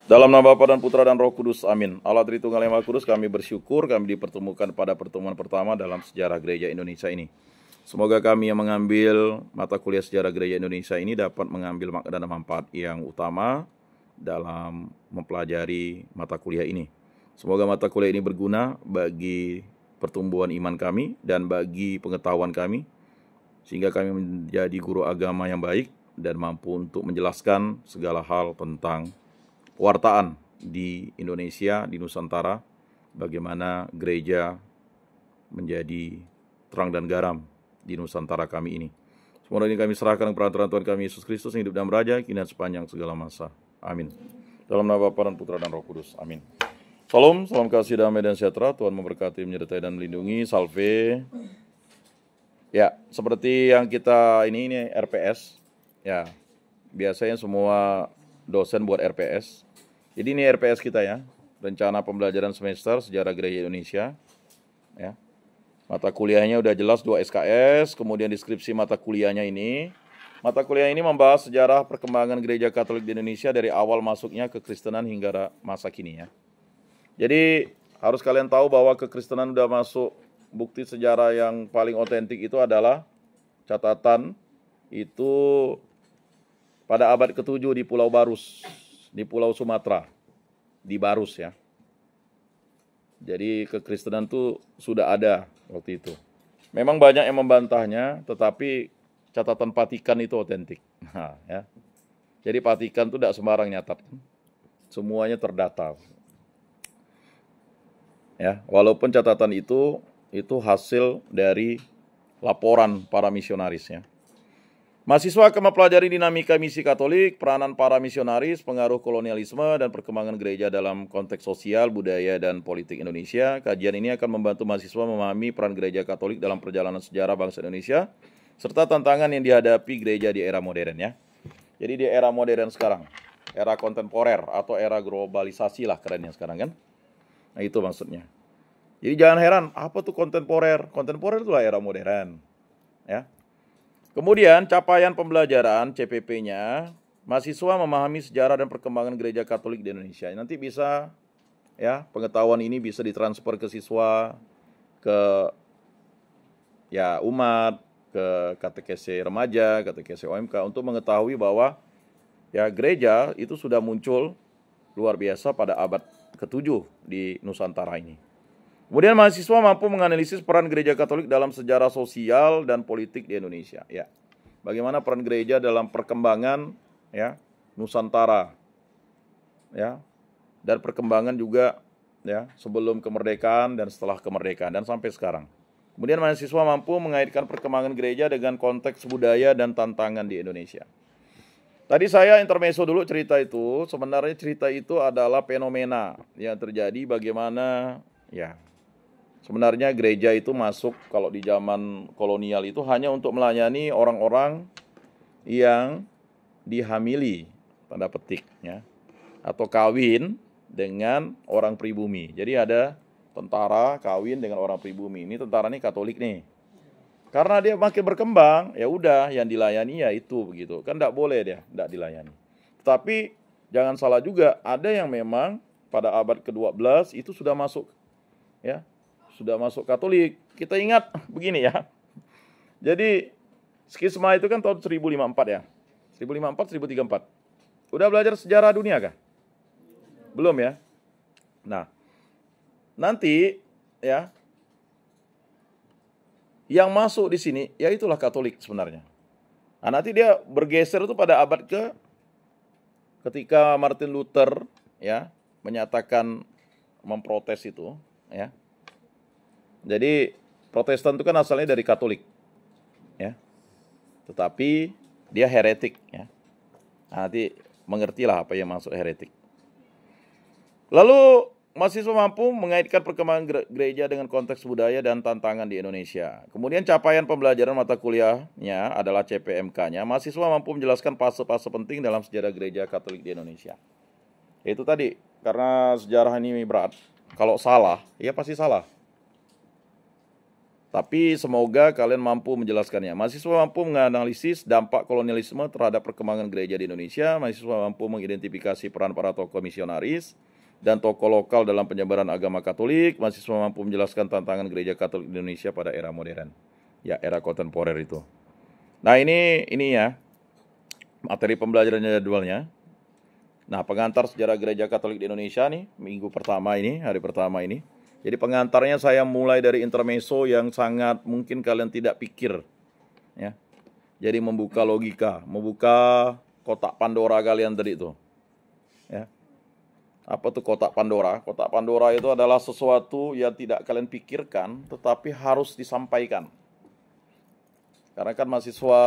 Dalam nama Bapa dan Putra dan Roh Kudus, amin. Allah Tritunggal yang Maha Kudus, kami bersyukur kami dipertemukan pada pertemuan pertama dalam sejarah gereja Indonesia ini. Semoga kami yang mengambil mata kuliah sejarah gereja Indonesia ini dapat mengambil makna dan manfaat yang utama dalam mempelajari mata kuliah ini. Semoga mata kuliah ini berguna bagi pertumbuhan iman kami dan bagi pengetahuan kami, sehingga kami menjadi guru agama yang baik dan mampu untuk menjelaskan segala hal tentang pewartaan di Indonesia, di Nusantara, bagaimana gereja menjadi terang dan garam di Nusantara kami ini. Semua ini kami serahkan kepada Tuhan kami Yesus Kristus yang hidup dan beraja, kini dan sepanjang segala masa. Amin. Dalam nama Bapa dan Putra dan Roh Kudus. Amin. Salam, salam kasih, damai dan sejahtera. Tuhan memberkati, menyertai dan melindungi. Salve. Ya, seperti yang kita ini RPS. Ya, biasanya semua dosen buat RPS. Jadi ini RPS kita ya, rencana pembelajaran semester sejarah gereja Indonesia. Ya. Mata kuliahnya udah jelas 2 SKS, kemudian deskripsi mata kuliahnya ini. Mata kuliah ini membahas sejarah perkembangan gereja Katolik di Indonesia dari awal masuknya kekristenan hingga masa kini ya. Jadi harus kalian tahu bahwa kekristenan udah masuk, bukti sejarah yang paling otentik itu adalah catatan itu pada abad ke-7 di Pulau Barus, di Pulau Sumatera, di Barus ya. Jadi kekristenan itu sudah ada waktu itu. Memang banyak yang membantahnya, tetapi catatan Vatikan itu otentik. Nah, ya. Jadi Vatikan itu tidak sembarang nyatat, semuanya terdata. Ya, walaupun catatan itu hasil dari laporan para misionaris ya. Mahasiswa akan mempelajari dinamika misi Katolik, peranan para misionaris, pengaruh kolonialisme, dan perkembangan gereja dalam konteks sosial, budaya, dan politik Indonesia. Kajian ini akan membantu mahasiswa memahami peran gereja Katolik dalam perjalanan sejarah bangsa Indonesia, serta tantangan yang dihadapi gereja di era modern ya. Jadi di era modern sekarang, era kontemporer atau era globalisasi lah kerennya sekarang kan. Nah itu maksudnya. Jadi jangan heran, apa tuh kontemporer? Kontemporer itulah era modern ya. Kemudian capaian pembelajaran CPP-nya, mahasiswa memahami sejarah dan perkembangan gereja Katolik di Indonesia. Nanti bisa ya, pengetahuan ini bisa ditransfer ke siswa, ke ya umat, ke katekese remaja, katekese OMK untuk mengetahui bahwa ya gereja itu sudah muncul luar biasa pada abad ke-7 di Nusantara ini. Kemudian mahasiswa mampu menganalisis peran gereja Katolik dalam sejarah sosial dan politik di Indonesia. Ya, bagaimana peran gereja dalam perkembangan ya Nusantara, ya, dan perkembangan juga ya sebelum kemerdekaan dan setelah kemerdekaan dan sampai sekarang. Kemudian mahasiswa mampu mengaitkan perkembangan gereja dengan konteks budaya dan tantangan di Indonesia. Tadi saya intermezzo dulu cerita itu. Sebenarnya cerita itu adalah fenomena yang terjadi bagaimana ya. Sebenarnya gereja itu masuk kalau di zaman kolonial itu hanya untuk melayani orang-orang yang dihamili, tanda petik ya, atau kawin dengan orang pribumi. Jadi ada tentara kawin dengan orang pribumi. Ini tentara nih Katolik nih. Karena dia makin berkembang, ya udah yang dilayani ya itu begitu. Kan enggak boleh dia enggak dilayani. Tapi jangan salah juga, ada yang memang pada abad ke-12 itu sudah masuk ya. Sudah masuk Katolik. Kita ingat begini ya. Jadi skisma itu kan tahun 1054 ya. 1054, 1034. Udah belajar sejarah dunia kah? Belum ya? Nah, nanti ya yang masuk di sini ya itulah Katolik sebenarnya. Nah, nanti dia bergeser itu pada abad ketika Martin Luther ya menyatakan memprotes itu ya. Jadi Protestan itu kan asalnya dari Katolik, ya. Tetapi dia heretik, ya. Nah, nanti mengertilah apa yang maksud heretik. Lalu mahasiswa mampu mengaitkan perkembangan gereja dengan konteks budaya dan tantangan di Indonesia. Kemudian capaian pembelajaran mata kuliahnya adalah CPMK-nya. Mahasiswa mampu menjelaskan fase-fase penting dalam sejarah gereja Katolik di Indonesia. Itu tadi, karena sejarah ini berat. Kalau salah, ya pasti salah. Tapi semoga kalian mampu menjelaskannya. Mahasiswa mampu menganalisis dampak kolonialisme terhadap perkembangan gereja di Indonesia. Mahasiswa mampu mengidentifikasi peran para tokoh misionaris dan tokoh lokal dalam penyebaran agama Katolik. Mahasiswa mampu menjelaskan tantangan gereja Katolik di Indonesia pada era modern. Ya, era kontemporer itu. Nah, ini ya materi pembelajarannya, jadwalnya. Nah, pengantar sejarah gereja Katolik di Indonesia nih, minggu pertama ini, hari pertama ini. Jadi pengantarnya saya mulai dari intermezzo yang sangat mungkin kalian tidak pikir, ya. Jadi membuka logika, membuka kotak Pandora kalian tadi itu, ya. Apa tuh kotak Pandora? Kotak Pandora itu adalah sesuatu yang tidak kalian pikirkan, tetapi harus disampaikan. Karena kan mahasiswa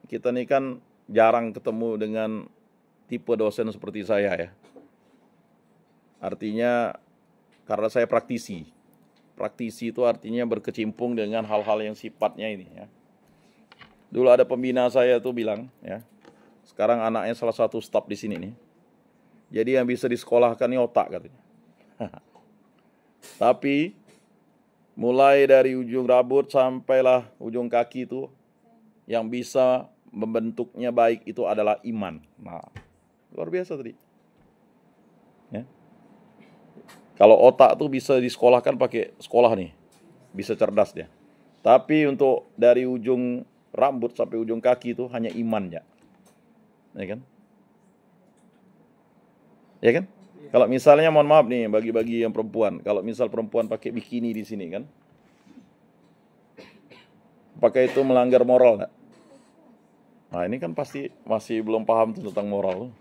kita nih kan jarang ketemu dengan tipe dosen seperti saya, ya. Artinya karena saya praktisi. Praktisi itu artinya berkecimpung dengan hal-hal yang sifatnya ini, ya. Dulu ada pembina saya tuh bilang, ya. Sekarang anaknya salah satu staf di sini nih. Jadi yang bisa disekolahkan ini otak katanya. Tapi mulai dari ujung rambut sampailah ujung kaki itu yang bisa membentuknya baik itu adalah iman. Nah, luar biasa tadi. Ya. Kalau otak tuh bisa disekolahkan pakai sekolah nih, bisa cerdas dia. Tapi untuk dari ujung rambut sampai ujung kaki itu hanya iman ya, ya kan? Ya kan? Kalau misalnya mohon maaf nih bagi-bagi yang perempuan, kalau misal perempuan pakai bikini di sini kan, pakai itu melanggar moral nggak? Nah ini kan pasti masih belum paham tentang moral,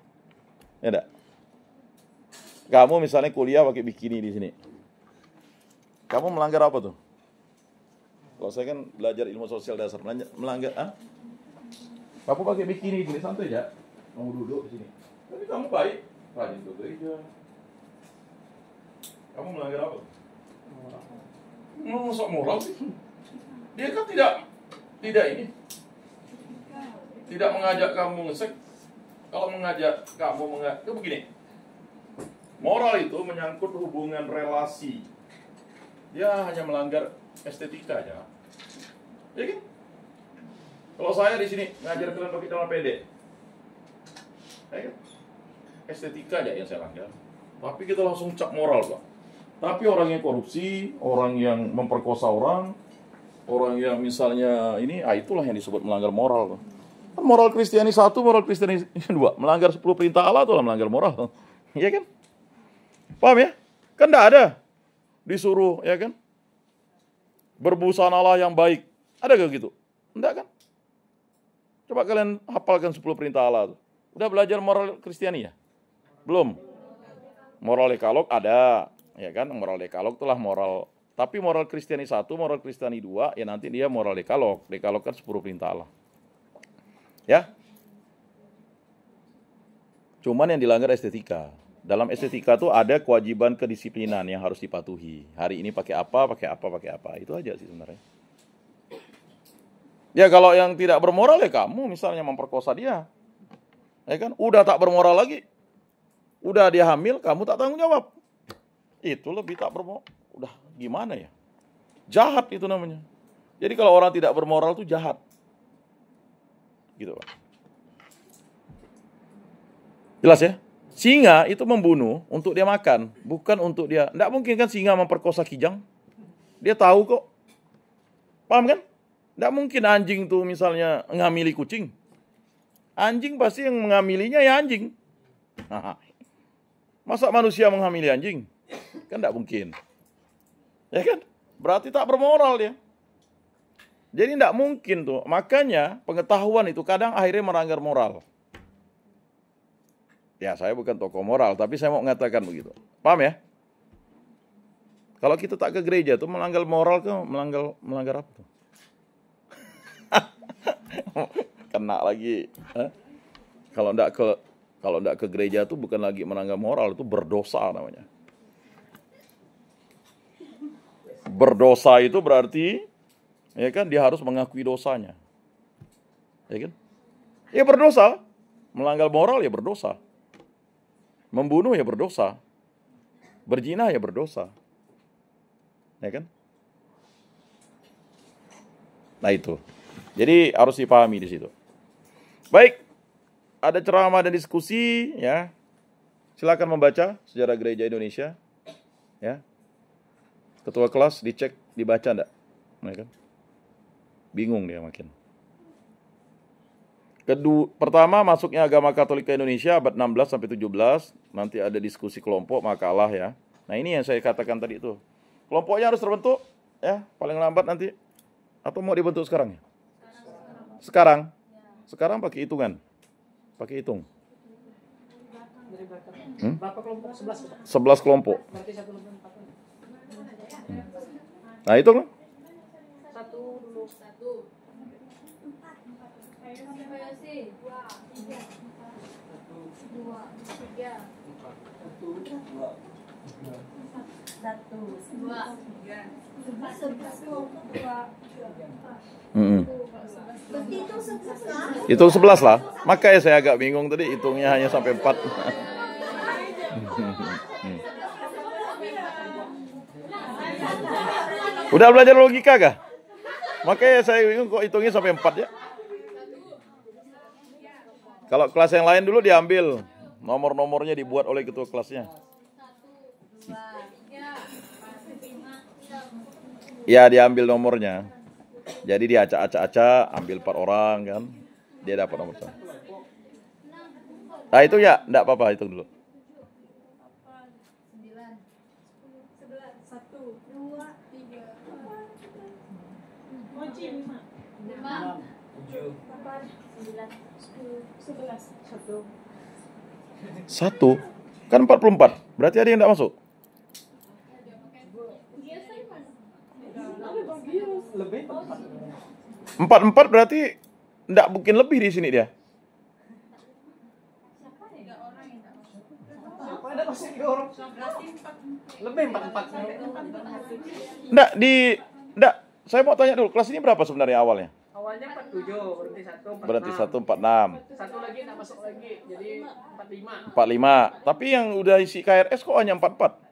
ya enggak? Kamu misalnya kuliah pakai bikini di sini. Kamu melanggar apa tuh? Kalau saya kan belajar ilmu sosial dasar, melanggar Kamu pakai bikini gini santai aja. Kamu duduk di sini. Tapi kamu baik, rajin ke gereja. Kamu melanggar apa? Masuk moral sih. Dia kan tidak ini. Tidak mengajak kamu ngesek. Kalau mengajak kamu itu begini. Moral itu menyangkut hubungan relasi. Dia hanya melanggar estetika aja. Ya kan? Kalau saya di sini ngajar kalian pakai celana pendek, ya kan? Estetika aja yang saya langgar. Tapi kita langsung cap moral, Pak. Tapi orang yang korupsi, orang yang memperkosa orang yang misalnya ini, itulah yang disebut melanggar moral, Pak. Moral Kristiani 1, moral Kristiani 2. Melanggar 10 perintah Allah itulah melanggar moral. Iya kan? Paham ya? Kan enggak ada disuruh, ya kan? Berbusanalah yang baik. Ada gak gitu? Enggak kan? Coba kalian hafalkan 10 perintah Allah. Udah belajar moral Kristiani ya? Belum? Moral Dekalog ada, ya kan? Moral Dekalog itulah moral. Tapi moral Kristiani 1, moral Kristiani 2, ya nanti dia moral Dekalog. Dekalog kan 10 perintah Allah. Ya? Cuman yang dilanggar estetika. Dalam estetika tuh ada kewajiban kedisiplinan yang harus dipatuhi. Hari ini pakai apa. Itu aja sih sebenarnya. Ya kalau yang tidak bermoral ya kamu misalnya memperkosa dia. Ya kan? Udah tak bermoral lagi. Udah dia hamil, kamu tak tanggung jawab. Itu lebih tak bermoral. Udah gimana ya? Jahat itu namanya. Jadi kalau orang tidak bermoral itu jahat. Gitu, Pak. Jelas ya? Singa itu membunuh untuk dia makan, bukan untuk dia. Tidak mungkin kan singa memperkosa kijang. Dia tahu kok. Paham kan? Tidak mungkin anjing tuh misalnya ngamili kucing. Anjing pasti yang mengamilinya ya anjing. Masa manusia menghamili anjing? Kan tidak mungkin. Ya kan? Berarti tak bermoral dia. Jadi tidak mungkin tuh. Makanya pengetahuan itu kadang akhirnya melanggar moral. Ya, saya bukan tokoh moral, tapi saya mau mengatakan begitu. Paham ya? Kalau kita tak ke gereja tuh melanggar moral tuh melanggar apa tuh? Kena lagi. Kalau enggak ke gereja tuh bukan lagi melanggar moral, itu berdosa namanya. Berdosa itu berarti ya kan dia harus mengakui dosanya. Ya kan? Ya berdosa. Melanggar moral ya berdosa. Membunuh ya berdosa. Berzina ya berdosa. Ya kan? Nah itu. Jadi harus dipahami di situ. Baik, ada ceramah dan diskusi ya. Silakan membaca sejarah gereja Indonesia. Ya. Ketua kelas dicek dibaca enggak? Ya kan? Bingung dia makin. Pertama masuknya agama Katolik ke Indonesia abad 16 sampai 17, nanti ada diskusi kelompok makalah ya. Nah, ini yang saya katakan tadi itu. Kelompoknya harus terbentuk ya, paling lambat nanti atau mau dibentuk sekarang ya? Sekarang. Sekarang pakai hitungan. Pakai hitung. Berapa kelompok? 11 kelompok. Berarti 1 lebih 4. Nah, itu kan. 1 dulu. 1. 2. Hitung 11 lah. Makanya saya agak bingung tadi hitungnya hanya sampai 4. Udah belajar logika kah? Makanya saya bingung kok hitungnya sampai 4 ya. Kalau kelas yang lain dulu diambil nomor-nomornya dibuat oleh ketua kelasnya. Ya diambil nomornya. Jadi diacak-acak, ambil 4 orang kan. Dia dapat nomor 1. Nah itu ya, enggak apa-apa hitung dulu. 1 kan 44. Berarti ada yang enggak masuk. 44 berarti enggak mungkin lebih di sini dia. Lebih 44. Enggak, saya mau tanya dulu, kelas ini berapa sebenarnya awalnya? Awalnya 47, berarti 146. Satu lagi enggak masuk lagi, jadi 45. 45. Tapi yang udah isi KRS kok hanya 44?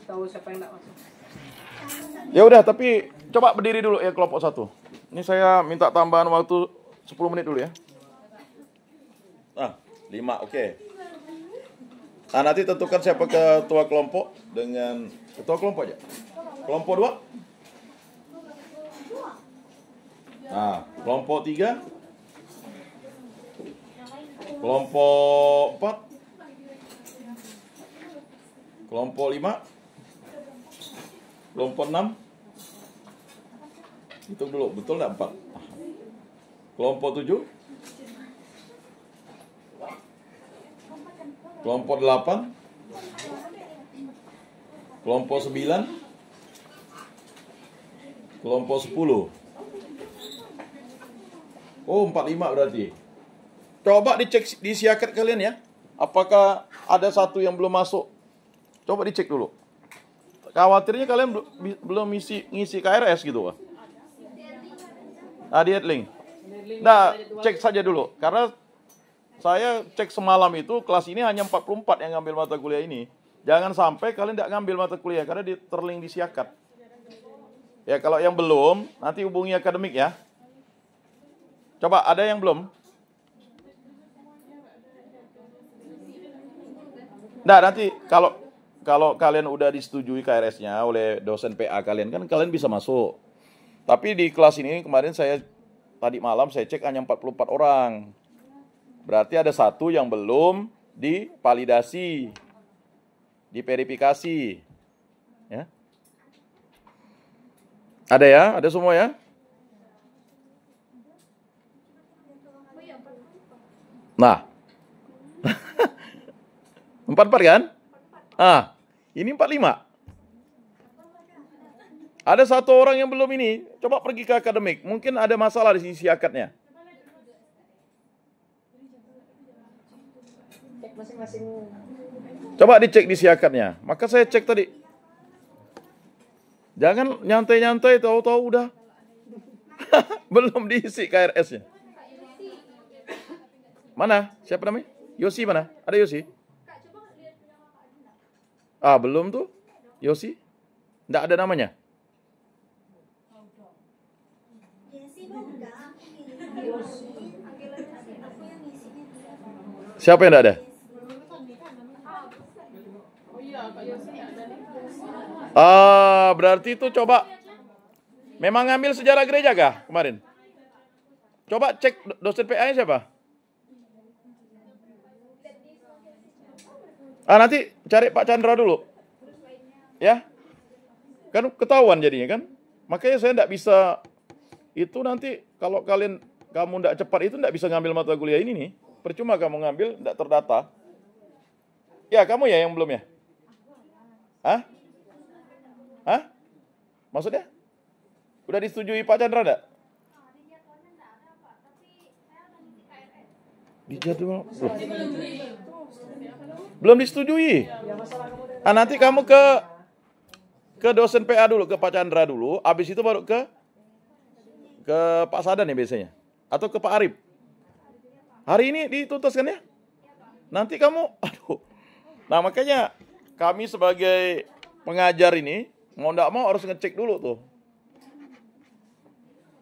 Tahu siapa yang enggak masuk. Ya udah, tapi coba berdiri dulu ya kelompok 1. Ini saya minta tambahan waktu 10 menit dulu ya. 5, oke. Nah, nanti tentukan siapa ketua kelompok dengan ketua kelompok aja. Kelompok 2. Nah, kelompok 3. Kelompok 4. Kelompok 5. Kelompok 6. Hitung dulu, betul enggak 4? Kelompok 7. Kelompok 8. Kelompok 9. Kelompok 10. Oh, 45 berarti. Coba dicek di siakat kalian ya. Apakah ada satu yang belum masuk? Coba dicek dulu. Khawatirnya kalian belum ngisi KRS gitu, Pak. Nah, di link. Nah, cek saja dulu. Karena saya cek semalam itu kelas ini hanya 44 yang ngambil mata kuliah ini. Jangan sampai kalian tidak ngambil mata kuliah karena terlink di siakat. Ya, kalau yang belum, nanti hubungi akademik ya. Coba, ada yang belum? Nah, nanti kalau kalian udah disetujui KRS-nya oleh dosen PA kalian, kan kalian bisa masuk. Tapi di kelas ini kemarin tadi malam saya cek hanya 44 orang. Berarti ada satu yang belum divalidasi, diverifikasi. Ya. Ada ya? Ada semua ya? Nah. 44 kan? Ini 45. Ada satu orang yang belum ini. Coba pergi ke akademik. Mungkin ada masalah di sisi akadnya. Cek masing-masing. Coba dicek di siakatnya. Maka saya cek tadi. Jangan nyantai-nyantai tahu-tahu udah. Belum diisi KRS-nya. Mana? Siapa namanya? Yosi mana? Ada Yosi? Ah, belum tuh. Yosi? Nggak ada namanya? Siapa yang nggak ada? Ah, berarti itu coba. Memang ngambil sejarah gereja kah kemarin? Coba cek dosen PA-nya siapa? Ah, nanti cari Pak Chandra dulu. Ya. Kan ketahuan jadinya kan. Makanya saya enggak bisa, itu nanti kalau kamu enggak cepat itu enggak bisa ngambil mata kuliah ini nih. Percuma kamu ngambil enggak terdata. Ya, kamu ya yang belum ya? Hah? Hah? Maksudnya? Udah disetujui Pak Chandra enggak? Di jadwal. Belum disetujui. Ah, nanti kamu ke dosen PA dulu, ke Pak Chandra dulu, habis itu baru ke Pak Sadan ya biasanya. Atau ke Pak Arif. Hari ini ditutuskan ya? Nanti kamu, aduh. Nah, makanya kami sebagai pengajar ini, mau enggak mau harus ngecek dulu tuh.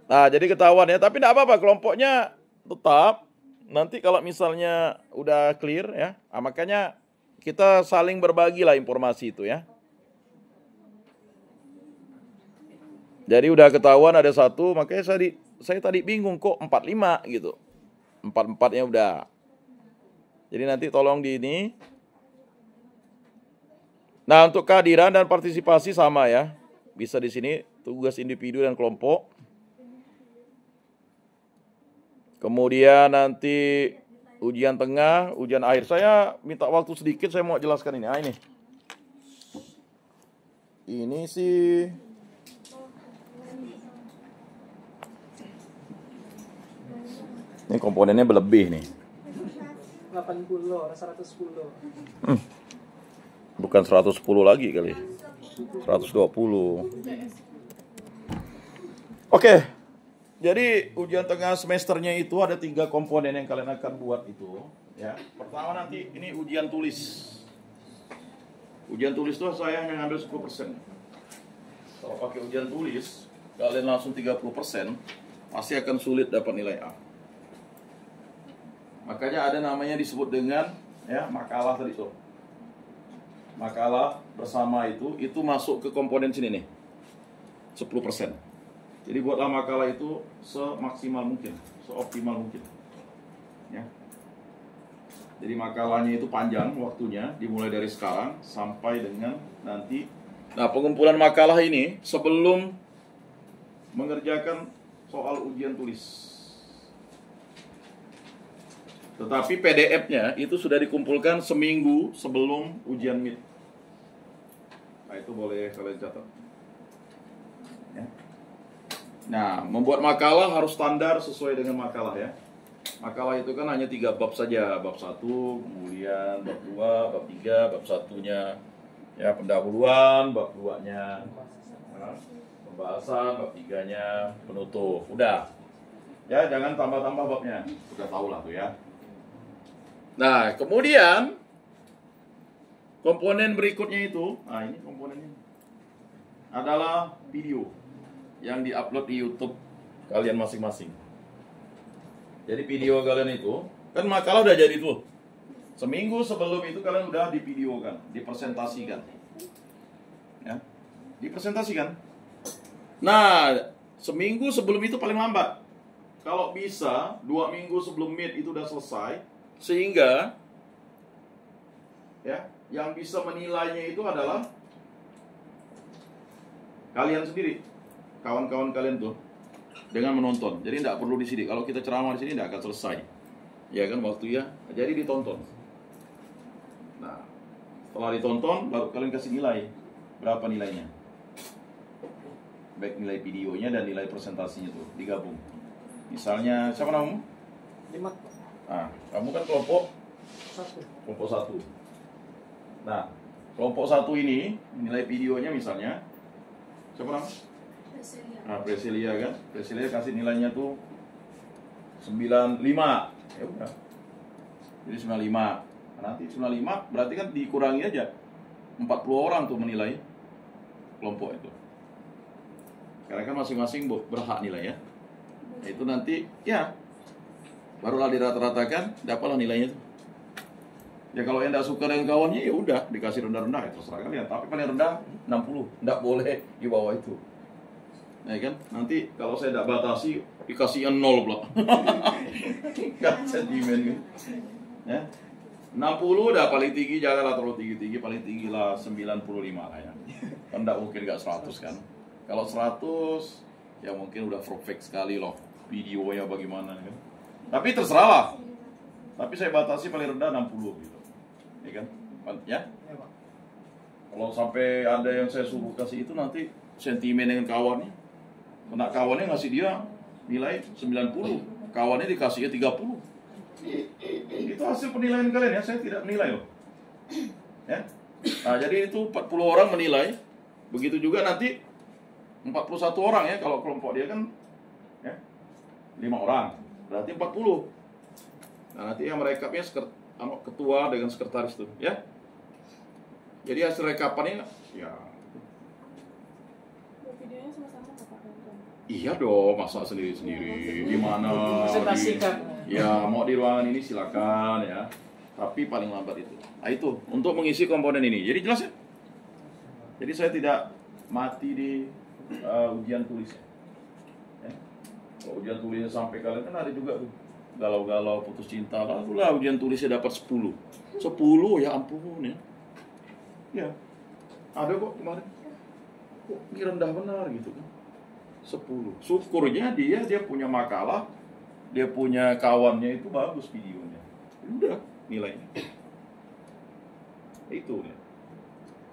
Nah, jadi ketahuan ya. Tapi enggak apa-apa, kelompoknya tetap. Nanti kalau misalnya udah clear ya, nah, makanya kita saling berbagi lah informasi itu ya. Jadi udah ketahuan ada satu, makanya saya tadi bingung kok 45 gitu. 44-nya udah. Jadi nanti tolong di ini. Nah, untuk kehadiran dan partisipasi sama ya. Bisa di sini tugas individu dan kelompok. Kemudian nanti ujian tengah, ujian akhir. Saya minta waktu sedikit, saya mau jelaskan ini. Ah, ini. Ini sih ini komponennya berlebih nih. 80, 110. Bukan 110 lagi kali. 120. Oke. Jadi ujian tengah semesternya itu ada 3 komponen yang kalian akan buat itu. Ya. Pertama nanti ini ujian tulis. Ujian tulis itu saya hanya ngambil 10%. Kalau pakai ujian tulis, kalian langsung 30%, pasti akan sulit dapat nilai A. Makanya ada namanya disebut dengan ya makalah tadi tuh. Makalah bersama itu masuk ke komponen sini nih. 10%. Jadi buatlah makalah itu semaksimal mungkin, seoptimal mungkin. Ya. Jadi makalahnya itu panjang waktunya, dimulai dari sekarang sampai dengan nanti. Nah, pengumpulan makalah ini sebelum mengerjakan soal ujian tulis. Tetapi PDF-nya itu sudah dikumpulkan seminggu sebelum ujian MIT. Nah, itu boleh kalian catat. Ya. Nah, membuat makalah harus standar sesuai dengan makalah ya. Makalah itu kan hanya 3 bab saja. Bab 1, kemudian bab 2, bab 3, bab 1-nya ya pendahuluan, bab 2-nya pembahasan, bab 3-nya penutup. Udah. Ya, jangan tambah-tambah babnya. Sudah tahu lah tuh ya. Nah, kemudian komponen berikutnya itu, nah ini komponennya adalah video yang diupload di YouTube kalian masing-masing. Jadi video kalian itu, kan makalah udah jadi tuh. Seminggu sebelum itu kalian udah divideokan, dipresentasikan. Ya, dipresentasikan. Nah, seminggu sebelum itu paling lambat. Kalau bisa, 2 minggu sebelum MIT itu udah selesai. Sehingga ya, yang bisa menilainya itu adalah kalian sendiri, kawan-kawan kalian tuh, dengan menonton. Jadi tidak perlu di sini. Kalau kita ceramah di sini tidak akan selesai. Ya kan waktu ya. Jadi ditonton. Nah, setelah ditonton baru kalian kasih nilai. Berapa nilainya? Baik nilai videonya dan nilai presentasinya tuh digabung. Misalnya siapa namamu? 5. Nah, kamu kan kelompok 1. Kelompok 1. Nah, kelompok 1 ini nilai videonya misalnya siapa nama? Nah, Brasilia kan? Brasilia kasih nilainya tuh 95. Ya udah. Jadi 95. Nah, nanti 95 berarti kan dikurangi aja 40 orang tuh menilai kelompok itu. Karena kan masing-masing berhak nilai ya. Itu nanti ya barulah dirata-ratakan, dapatlah nilainya tuh. Ya kalau yang tidak suka dengan kawannya ya udah dikasih rendah-rendah, ya terserah kalian. Tapi paling rendah 60, tidak boleh di bawah itu. Ya kan? Nanti kalau saya tidak batasi dikasih 0 pula. Enggak sentimen kan. Ya. 60 udah paling tinggi, janganlah terlalu tinggi-tinggi, paling tinggi lah 95 lah ya. Kan tidak mungkin nggak 100 kan. Kalau 100 ya mungkin udah perfect sekali loh videonya bagaimana kan. Tapi terserah lah. Tapi saya batasi paling rendah 60 gitu. Ya kan? Ya. Ya, Pak. Kalau sampai ada yang saya suruh kasih itu nanti sentimen dengan kawannya. Kena kawannya ngasih dia nilai 90, kawannya dikasihnya 30. Itu hasil penilaian kalian ya, saya tidak menilai loh. Ya. Nah, jadi itu 40 orang menilai. Begitu juga nanti 41 orang ya, kalau kelompok dia kan ya, 5 orang, berarti 40. Nah, nanti yang merekapnya ketua dengan sekretaris tuh, ya. Jadi hasil rekapannya ya. Videonya sama-sama nggak, Pak? Iya dong, masa sendiri-sendiri. Di mana? Presentasikan. Ya, mau di ruangan ini silakan ya. Tapi paling lambat itu. Nah, itu untuk mengisi komponen ini. Jadi jelas ya? Jadi saya tidak mati di ujian tulisnya. Ya. Kalau ujian tulisnya sampai kalian kan ada juga tuh galau-galau putus cinta. Lalulah ujian tulisnya dapat 10. 10 ya ampun ya. Ya. Ada kok kemarin. Kok ini rendah benar gitu kan. 10. Syukurnya dia punya makalah, dia punya kawannya itu bagus videonya. Udah nilainya. Itu ya.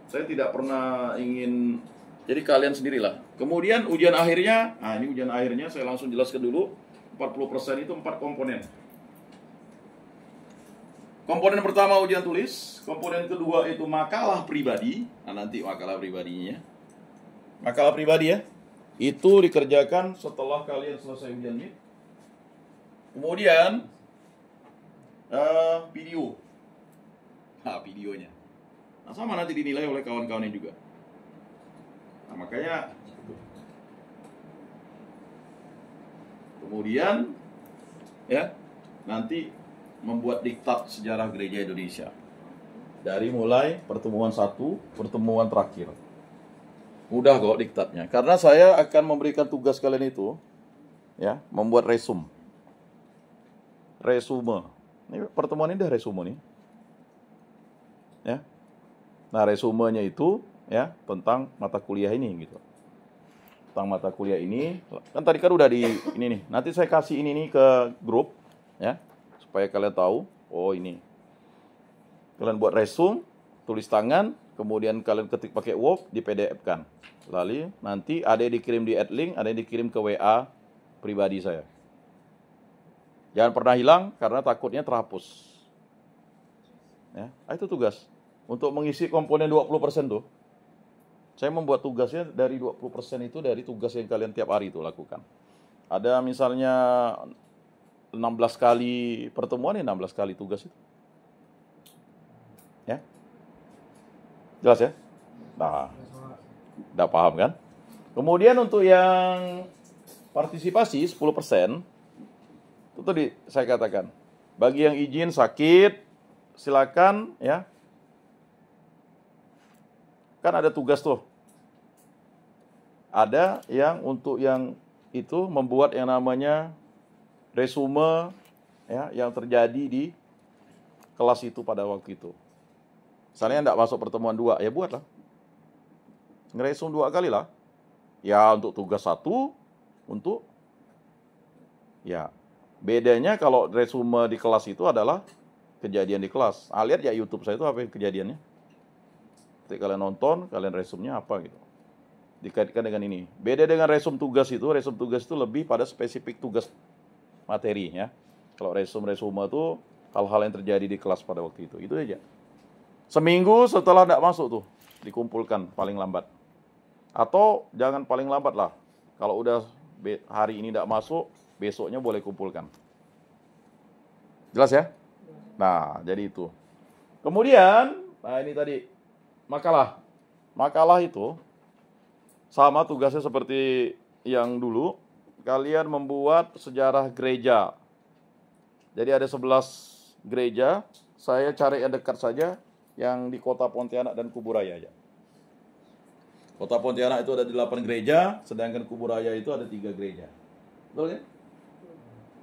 Saya tidak pernah ingin, jadi kalian sendirilah. Kemudian ujian akhirnya, nah ini ujian akhirnya saya langsung jelaskan dulu. 40% itu 4 komponen. Komponen pertama ujian tulis, komponen kedua itu makalah pribadi. Nah nanti makalah pribadinya. Makalah pribadi ya. Itu dikerjakan setelah kalian selesai ujian ini. Kemudian video. Nah, videonya. Nah, sama nanti dinilai oleh kawan-kawannya juga. Nah, makanya kemudian ya, nanti membuat diktat sejarah gereja Indonesia. Dari mulai pertemuan 1, pertemuan terakhir. Mudah kok diktatnya. Karena saya akan memberikan tugas kalian itu ya, membuat resume. Ini pertemuan ini udah resume nih. Ya. Nah, resumenya itu ya tentang mata kuliah ini gitu. Tentang mata kuliah ini, kan tadi kan udah di ini nih. Nanti saya kasih ini nih ke grup ya, supaya kalian tahu, oh ini. Kalian buat resume, tulis tangan, kemudian kalian ketik pakai Word, di PDF-kan. Lalu nanti ada yang dikirim di @link, ada yang dikirim ke WA pribadi saya. Jangan pernah hilang karena takutnya terhapus. Ya, itu tugas. Untuk mengisi komponen 20% tuh, saya membuat tugasnya dari 20% itu dari tugas yang kalian tiap hari itu lakukan. Ada misalnya 16 kali pertemuan, ya 16 kali tugas itu. Ya. Jelas ya? Nah, udah paham kan? Kemudian untuk yang partisipasi 10%, itu tadi saya katakan, bagi yang izin sakit, silakan ya. Kan ada tugas tuh. Ada yang untuk yang itu membuat yang namanya resume ya, yang terjadi di kelas itu pada waktu itu. Misalnya enggak masuk pertemuan 2, ya buatlah. Ngeresum 2 kali lah. Ya untuk tugas 1, untuk ya bedanya kalau resume di kelas itu adalah kejadian di kelas. Lihat ya YouTube saya itu apa kejadiannya. Ketika kalian nonton, kalian resumnya apa gitu. Dikaitkan dengan ini. Beda dengan resum tugas itu lebih pada spesifik tugas materi ya. Kalau resume itu hal-hal yang terjadi di kelas pada waktu itu. Itu aja. Seminggu setelah tidak masuk tuh, dikumpulkan paling lambat. Atau jangan paling lambat lah. Kalau udah hari ini tidak masuk, besoknya boleh kumpulkan. Jelas ya? Nah, jadi itu. Kemudian, nah ini tadi. Makalah. Makalah itu sama tugasnya seperti yang dulu. Kalian membuat sejarah gereja. Jadi ada 11 gereja. Saya cari yang dekat saja, yang di kota Pontianak dan Kuburaya aja. Kota Pontianak itu ada 8 gereja, sedangkan Kuburaya itu ada 3 gereja. Betul kan?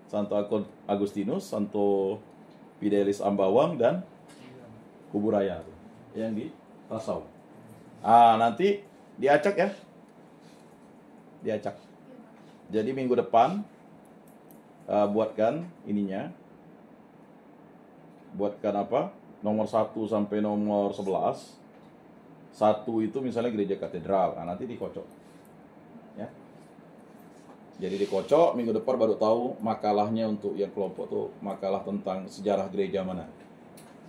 Santo Agustinus, Santo Fidelis Ambawang, dan Kuburaya yang di Tasau. Nanti diacak ya. Diacak. Jadi minggu depan buatkan ininya. Buatkan apa? Nomor 1 sampai nomor 11. 1 itu misalnya gereja katedral. Nanti dikocok. Ya. Jadi dikocok, minggu depan baru tahu makalahnya untuk yang kelompok tuh, makalah tentang sejarah gereja mana.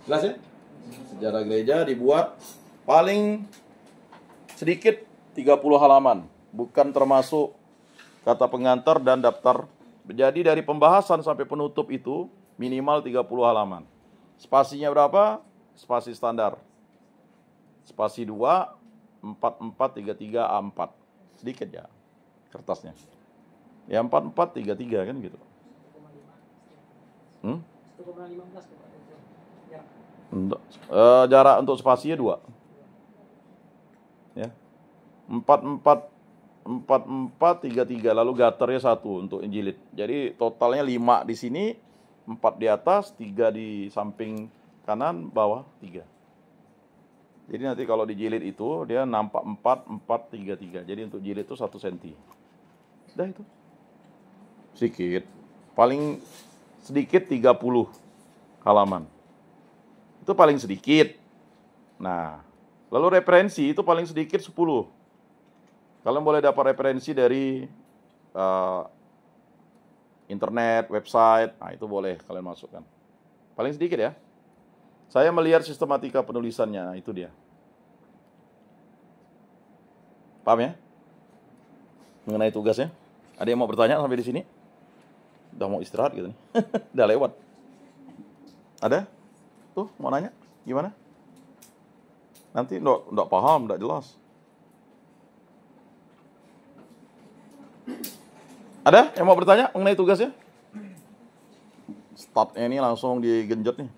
Jelas ya? Sejarah gereja dibuat paling sedikit 30 halaman. Bukan termasuk kata pengantar dan daftar. Jadi dari pembahasan sampai penutup itu minimal 30 halaman. Spasinya berapa? Spasi standar. Spasi 2, 44, 33, A4. Sedikit ya kertasnya. Ya 44, 33 kan gitu. 1,15 tuh Pak. Jarak untuk spasinya 2. Ya. 44, 33, lalu gaternya 1 untuk jilid. Jadi totalnya 5 di sini, 4 di atas, 3 di samping kanan, bawah 3. Jadi nanti kalau dijilid itu dia nampak 4, 4, 3, 3. Jadi untuk jilid itu 1 cm. Sudah itu. Sedikit. Paling sedikit 30 halaman. Itu paling sedikit. Nah, lalu referensi itu paling sedikit 10. Kalian boleh dapat referensi dari internet, website. Nah, itu boleh kalian masukkan. Paling sedikit ya. Saya melihat sistematika penulisannya. Nah, itu dia. Paham ya? Mengenai tugasnya. Ada yang mau bertanya sampai di sini? Udah mau istirahat gitu nih. Udah lewat. Ada? Tuh, mau nanya? Gimana? Nanti enggak paham, enggak jelas. Ada yang mau bertanya mengenai tugasnya? Startnya ini langsung digenjot nih.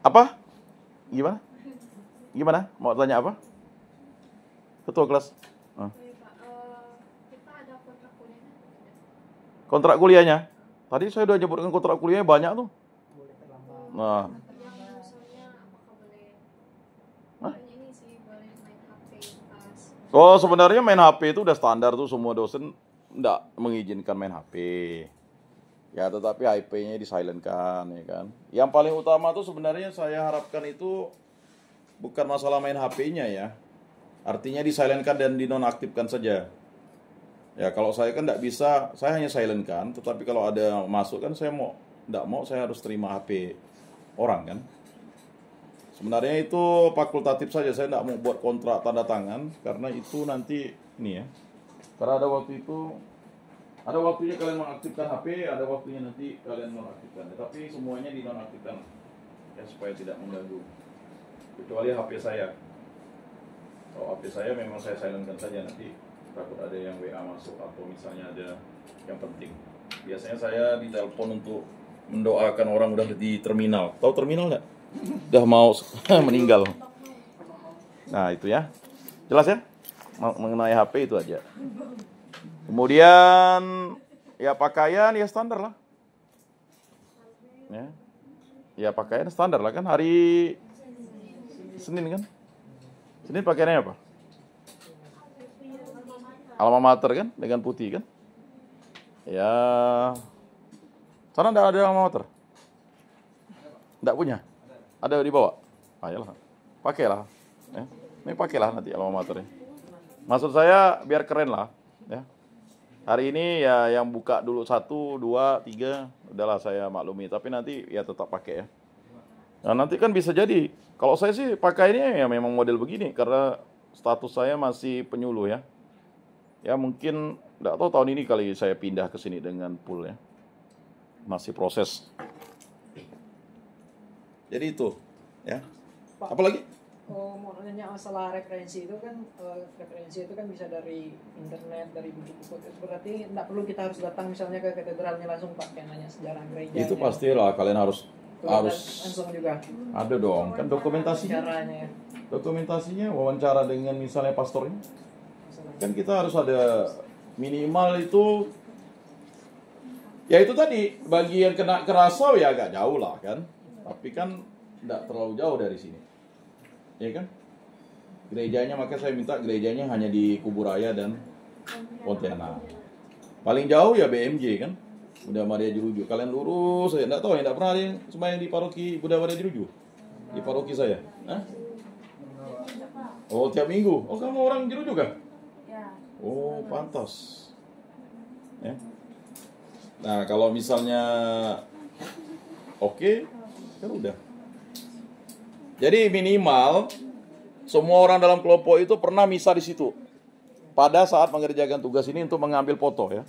Apa? Gimana? Gimana? Mau tanya apa? Ketua kelas. Kita ada kontrak kuliahnya. Kontrak kuliahnya? Tadi saya udah nyebutkan kontrak kuliahnya banyak tuh. Boleh terlambat. Nah, Yang misalnya apakah boleh? Hah? Ini sih boleh main HP pas. oh sebenarnya main HP itu udah standar tuh, semua dosen enggak mengizinkan main HP. Ya, tetapi IP-nya di-silent-kan, ya kan. Yang paling utama tuh sebenarnya saya harapkan itu bukan masalah main HP-nya ya. Artinya di-silent-kan dan dinonaktifkan saja. Ya, kalau saya kan enggak bisa, saya hanya silent-kan, tetapi kalau ada masuk kan saya saya harus terima HP orang kan. Sebenarnya itu fakultatif saja, saya enggak mau buat kontrak tanda tangan karena itu nanti ini ya. Karena ada waktunya kalian mengaktifkan HP, ada waktunya nanti kalian nonaktifkan. Tapi semuanya dinonaktifkan ya supaya tidak mengganggu. Kecuali HP saya. Kalau HP saya memang saya silentkan saja, nanti takut ada yang WA masuk atau misalnya ada yang penting. Biasanya saya ditelepon untuk mendoakan orang udah di terminal. Tahu terminal nggak? Udah mau meninggal. Nah itu ya. Jelas ya? Mengenai HP itu aja. Kemudian ya pakaian ya standar lah. Ya pakaian standar lah kan, hari Senin kan. Senin pakaiannya apa? Alma mater kan, dengan putih kan. Ya. Sana enggak ada alma mater? Enggak punya? Ada dibawa? Ayolah. Pakailah. Ya. Ini pakailah nanti alma maternya. Maksud saya biar keren lah, ya. Hari ini ya yang buka dulu 1, 2, 3, udahlah saya maklumi. Tapi nanti ya tetap pakai ya. Nah nanti kan bisa jadi, kalau saya sih pakainya ya memang model begini, karena status saya masih penyuluh ya. Ya mungkin, nggak tahu tahun ini kali saya pindah ke sini dengan pool ya. Masih proses. Jadi itu, ya. Pak. Apalagi? Oh, mau nanya masalah referensi itu kan bisa dari internet, dari buku-buku. Itu berarti tidak perlu kita harus datang misalnya ke katedralnya langsung Pak, kayak nanya sejarah gereja. Itu pastilah kalian harus langsung juga. ada dong, kan dokumentasinya. Caranya. Dokumentasinya wawancara dengan misalnya pastornya. Kan kita harus ada minimal itu. Ya itu tadi, bagian kena kerasau ya agak jauh lah kan. Tapi kan tidak terlalu jauh dari sini. Ya kan? Gerejanya, maka saya minta gerejanya hanya di Kuburaya dan Pontianak. Paling jauh ya BMJ kan, Bunda Maria Jeruju. Kalian lurus, saya enggak tahu, enggak pernah ada yang sembahyang di paroki Bunda Maria Jeruju. Di paroki saya. Hah? Oh, tiap minggu. Oh, kamu orang Jeruju kah? Ya. Oh, pantas. Ya. Nah, kalau misalnya oke, kan udah. Jadi minimal semua orang dalam kelompok itu pernah misa di situ. Pada saat mengerjakan tugas ini untuk mengambil foto ya.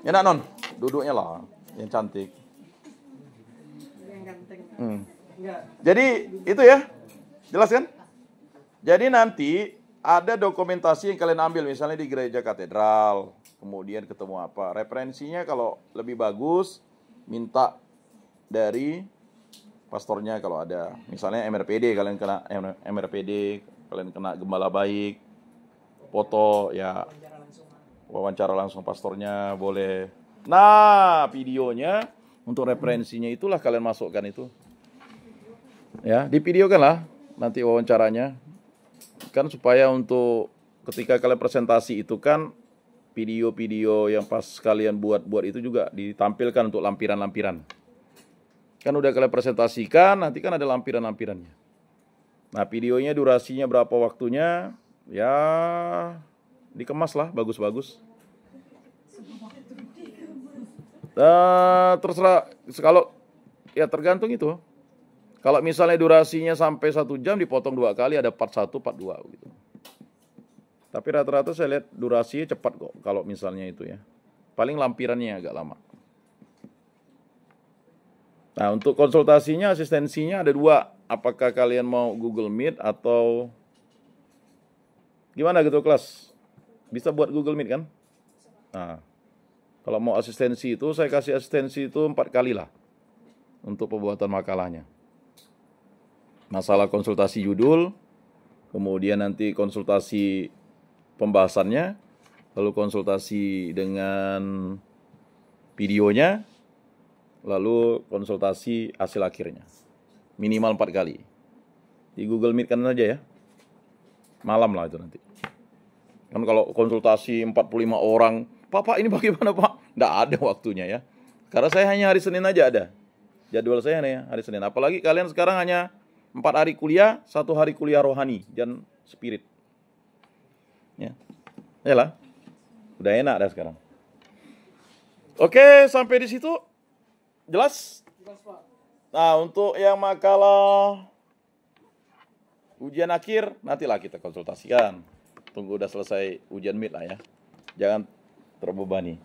Enak non, duduknya lah yang cantik. Yang ganteng. Enggak. Jadi itu ya, jelas kan? Jadi nanti ada dokumentasi yang kalian ambil misalnya di gereja katedral, kemudian ketemu apa. Referensinya kalau lebih bagus minta dari pastornya kalau ada. Misalnya MRPD, kalian kena MRPD, kalian kena gembala baik, foto ya, wawancara langsung pastornya boleh. Nah, videonya untuk referensinya itulah kalian masukkan itu. Ya, divideokan lah nanti wawancaranya. Kan supaya untuk ketika kalian presentasi itu kan video-video yang pas kalian buat itu juga ditampilkan untuk lampiran-lampiran. Kan udah kalian presentasikan, nanti kan ada lampiran-lampirannya. Nah, videonya durasinya berapa waktunya, ya dikemas lah, bagus-bagus. Terserah, kalau ya tergantung itu. Kalau misalnya durasinya sampai 1 jam, dipotong 2 kali, ada part 1, part 2 gitu. Tapi rata-rata saya lihat durasinya cepat kok, kalau misalnya itu ya. Paling lampirannya agak lama. Nah, untuk konsultasinya, asistensinya ada 2. Apakah kalian mau Google Meet atau gimana gitu kelas? Bisa buat Google Meet kan? Nah, kalau mau asistensi itu, saya kasih asistensi itu 4 kali lah. Untuk pembuatan makalahnya. Masalah konsultasi judul, kemudian nanti konsultasi pembahasannya, lalu konsultasi dengan videonya, lalu konsultasi hasil akhirnya. Minimal 4 kali. Di Google Meet kan aja ya. Malam lah itu nanti. Kan kalau konsultasi 45 orang, Pak ini bagaimana Pak? Nggak ada waktunya ya. Karena saya hanya hari Senin aja ada. Jadwal saya nih hari Senin. Apalagi kalian sekarang hanya 4 hari kuliah, 1 hari kuliah rohani dan spirit. Ya. Yalah. Udah enak dah sekarang. Oke, sampai di situ. Jelas? Jelas, Pak. Nah, untuk yang makalah ujian akhir, nantilah kita konsultasikan. Tunggu udah selesai ujian mid lah ya. Jangan terbebani.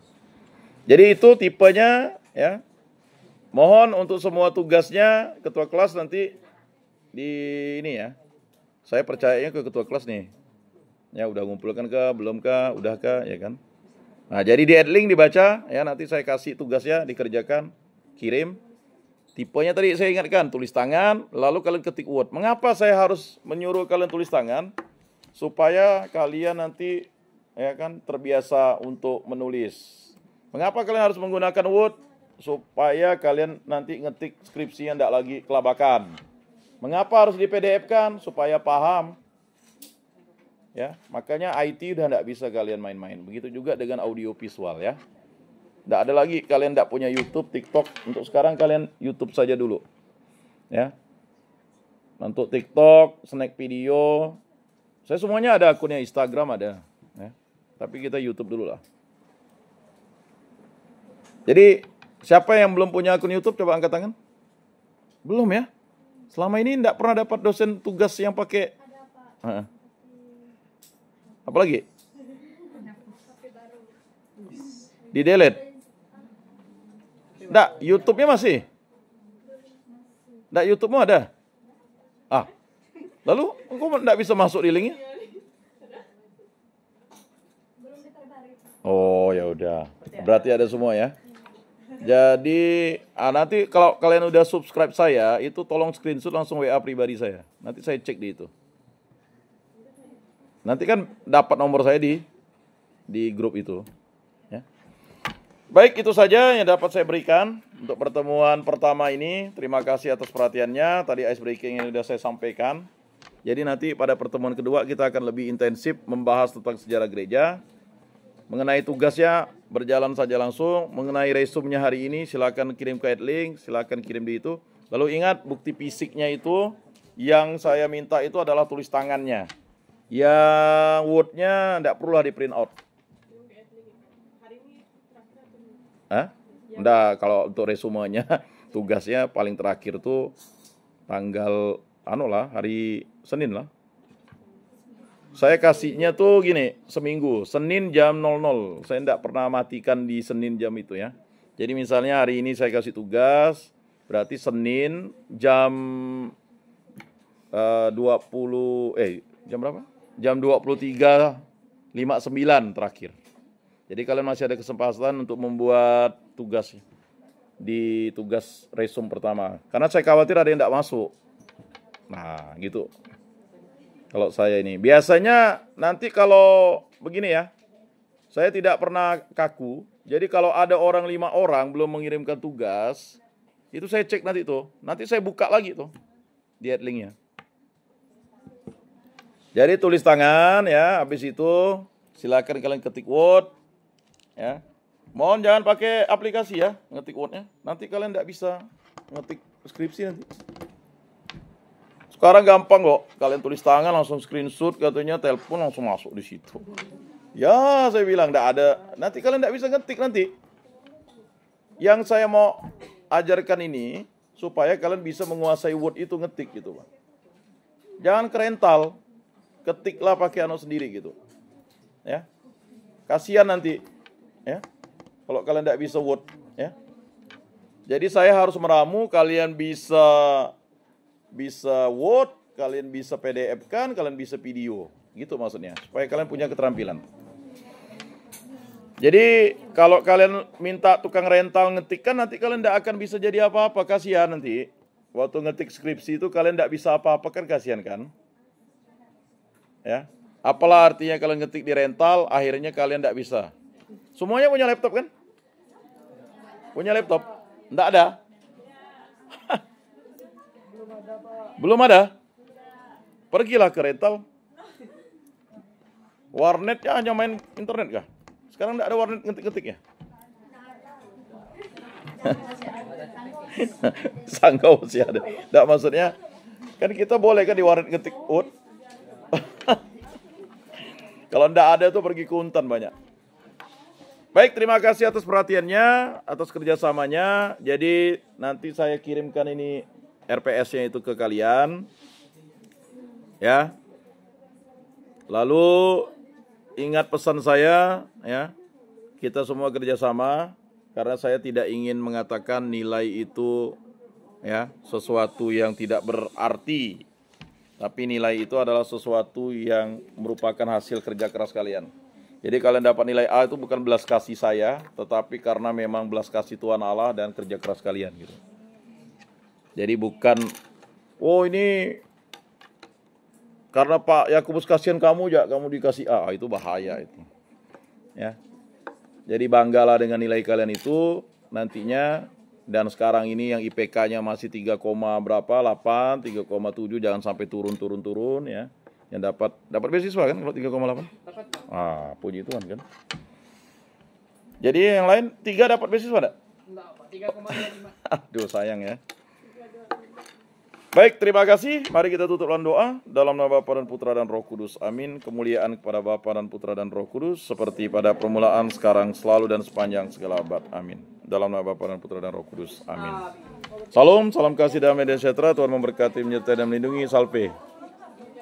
Jadi itu tipenya ya. Mohon untuk semua tugasnya ketua kelas nanti di ini ya. Saya percayanya ke ketua kelas nih. Ya udah ngumpulkan kah, belum kah, udah kah, ya kan? Nah, jadi di adlink dibaca ya, nanti saya kasih tugasnya dikerjakan, kirim. Tipenya tadi saya ingatkan, tulis tangan, lalu kalian ketik Word. Mengapa saya harus menyuruh kalian tulis tangan? Supaya kalian nanti ya kan terbiasa untuk menulis. Mengapa kalian harus menggunakan Word? Supaya kalian nanti ngetik skripsinya tidak lagi kelabakan. Mengapa harus di PDF-kan? Supaya paham. Ya, makanya IT udah tidak bisa kalian main-main. Begitu juga dengan audio visual ya. Tidak ada lagi kalian tidak punya YouTube, TikTok. Untuk sekarang kalian YouTube saja dulu. Ya. Untuk TikTok, snack video. Saya semuanya ada akunnya, Instagram ada. Ya. Tapi kita YouTube dulu lah. Jadi siapa yang belum punya akun YouTube coba angkat tangan. Belum ya? Selama ini tidak pernah dapat dosen tugas yang pakai. Apa lagi? Di delete. Enggak, YouTube-nya masih. Nggak YouTube-mu ada? Ah, lalu kok nggak bisa masuk di linknya? Oh ya udah, berarti ada semua ya. Jadi nanti kalau kalian udah subscribe saya, itu tolong screenshot langsung WA pribadi saya. Nanti saya cek di itu. Nanti kan dapat nomor saya di grup itu. Ya. Baik, itu saja yang dapat saya berikan untuk pertemuan pertama ini. Terima kasih atas perhatiannya. Tadi ice breaking yang sudah saya sampaikan. Jadi nanti pada pertemuan kedua kita akan lebih intensif membahas tentang sejarah gereja. Mengenai tugasnya berjalan saja langsung. Mengenai resumenya hari ini silakan kirim ke link, silakan kirim di itu. Lalu ingat bukti fisiknya itu yang saya minta itu adalah tulis tangannya. Yang Word-nya tidak perlu di print out. Hah? Enggak, kalau untuk resumenya tugasnya paling terakhir tuh tanggal hari Senin lah. Saya kasihnya tuh gini, seminggu, Senin jam 00. Saya enggak pernah matikan di Senin jam itu ya. Jadi misalnya hari ini saya kasih tugas, berarti Senin jam jam berapa? Jam 23.59 terakhir. Jadi kalian masih ada kesempatan untuk membuat tugas di tugas resume pertama. Karena saya khawatir ada yang enggak masuk. Nah, gitu. Kalau saya ini, biasanya nanti kalau begini ya, saya tidak pernah kaku. Jadi kalau ada 5 orang belum mengirimkan tugas, itu saya cek nanti tuh. Nanti saya buka lagi tuh di linknya. Jadi tulis tangan ya, habis itu silakan kalian ketik Word ya. Mohon jangan pakai aplikasi ya, ngetik Word-nya. Nanti kalian tidak bisa ngetik skripsi nanti. Sekarang gampang kok, kalian tulis tangan langsung screenshot, katanya telepon langsung masuk di situ. Ya, saya bilang enggak ada. Nanti kalian enggak bisa ngetik nanti. Yang saya mau ajarkan ini supaya kalian bisa menguasai Word itu ngetik gitu, Pak. Jangan kerental. Ketiklah pakai sendiri gitu. Ya. Kasihan nanti. Ya. Kalau kalian enggak bisa Word, ya. Jadi saya harus meramu kalian bisa Word, kalian bisa PDF kan, kalian bisa video. Gitu maksudnya, supaya kalian punya keterampilan. Jadi kalau kalian minta tukang rental ngetik kan nanti kalian tidak akan bisa jadi apa-apa, kasihan nanti. Waktu ngetik skripsi itu kalian tidak bisa apa-apa kan, kasihan kan? Ya. Apalah artinya kalian ngetik di rental, akhirnya kalian tidak bisa. Semuanya punya laptop kan? Punya laptop? Tidak ada? Belum ada? Pergilah ke rental. Warnetnya hanya main internet kah? Sekarang tidak ada warnet ngetik-ngetik ya? Sanggau sih ada. Tidak, maksudnya kan kita boleh kan di warnet ngetik Word. Kalau tidak ada tuh pergi ke Untan banyak. Baik, terima kasih atas perhatiannya, atas kerjasamanya. Jadi nanti saya kirimkan ini RPS-nya itu ke kalian. Ya. Lalu ingat pesan saya ya. Kita semua kerjasama karena saya tidak ingin mengatakan nilai itu ya sesuatu yang tidak berarti. Tapi nilai itu adalah sesuatu yang merupakan hasil kerja keras kalian. Jadi kalian dapat nilai A itu bukan belas kasih saya, tetapi karena memang belas kasih Tuhan Allah dan kerja keras kalian gitu. Jadi bukan, oh ini karena Pak Yakobus kasihan kamu ya, kamu dikasih A, itu bahaya itu. Ya. Jadi banggalah dengan nilai kalian itu nantinya. Dan sekarang ini yang IPK-nya masih 3, berapa? 8, 3,7, jangan sampai turun ya. Yang dapat beasiswa kan kalau 3,8? Dapat. Ah, puji Tuhan kan. Jadi yang lain 3 dapat beasiswa enggak? Enggak, Pak. 3,25. Aduh, sayang ya. Baik, terima kasih. Mari kita tutup dengan doa. Dalam nama Bapa dan Putra dan Roh Kudus. Amin. Kemuliaan kepada Bapa dan Putra dan Roh Kudus. Seperti pada permulaan, sekarang, selalu, dan sepanjang segala abad. Amin. Dalam nama Bapa dan Putra dan Roh Kudus. Amin. Salam, salam kasih damai dan sejahtera. Tuhan memberkati, menyertai dan melindungi. Salve.